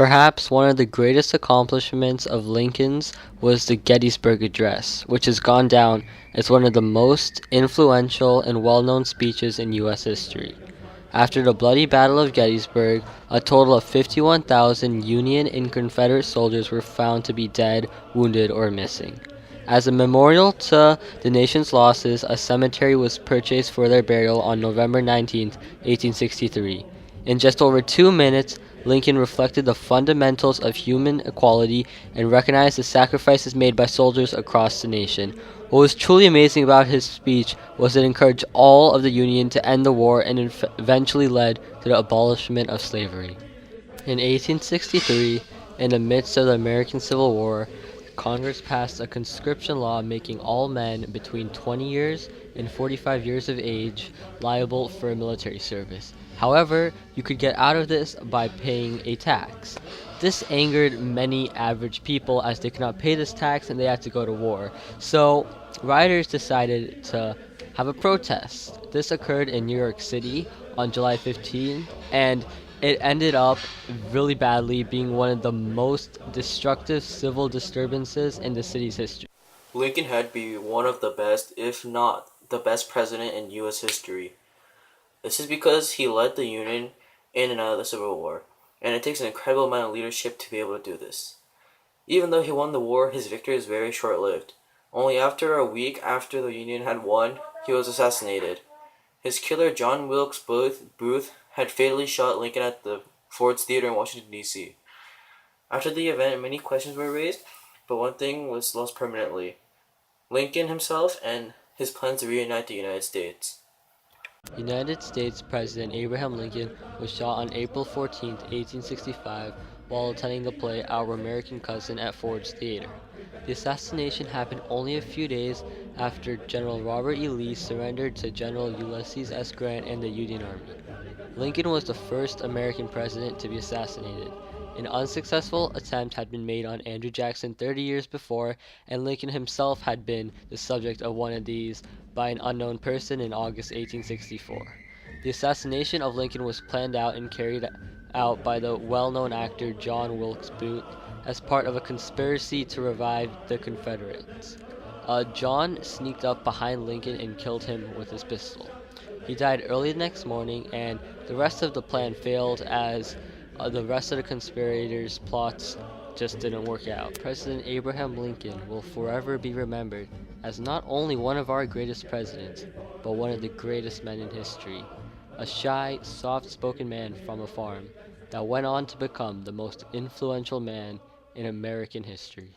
Perhaps one of the greatest accomplishments of Lincoln's was the Gettysburg Address, which has gone down as one of the most influential and well-known speeches in U.S. history. After the bloody Battle of Gettysburg, a total of 51,000 Union and Confederate soldiers were found to be dead, wounded, or missing. As a memorial to the nation's losses, a cemetery was purchased for their burial on November 19, 1863. In just over 2 minutes, Lincoln reflected the fundamentals of human equality and recognized the sacrifices made by soldiers across the nation. What was truly amazing about his speech was it encouraged all of the Union to end the war and eventually led to the abolishment of slavery. In 1863, in the midst of the American Civil War, Congress passed a conscription law making all men between 20 years and 45 years of age liable for military service. However, you could get out of this by paying a tax. This angered many average people as they could not pay this tax and they had to go to war. So, rioters decided to have a protest. This occurred in New York City on July 15, and it ended up really badly, being one of the most destructive civil disturbances in the city's history. Lincoln had to be one of the best, if not the best president in U.S. history. This is because he led the Union in and out of the Civil War, and it takes an incredible amount of leadership to be able to do this. Even though he won the war, his victory was very short-lived. Only after a week after the Union had won, he was assassinated. His killer, John Wilkes Booth, had fatally shot Lincoln at the Ford's Theater in Washington, D.C. After the event, many questions were raised, but one thing was lost permanently: Lincoln himself and his plans to reunite the United States. United States President Abraham Lincoln was shot on April 14, 1865, while attending the play Our American Cousin at Ford's Theater. The assassination happened only a few days after General Robert E. Lee surrendered to General Ulysses S. Grant and the Union Army. Lincoln was the first American president to be assassinated. An unsuccessful attempt had been made on Andrew Jackson 30 years before, and Lincoln himself had been the subject of one of these by an unknown person in August 1864. The assassination of Lincoln was planned out and carried out by the well-known actor John Wilkes Booth as part of a conspiracy to revive the Confederates. John sneaked up behind Lincoln and killed him with his pistol. He died early the next morning, and the rest of the plan failed as the rest of the conspirators' plots just didn't work out. President Abraham Lincoln will forever be remembered as not only one of our greatest presidents, but one of the greatest men in history. A shy, soft-spoken man from a farm that went on to become the most influential man in American history.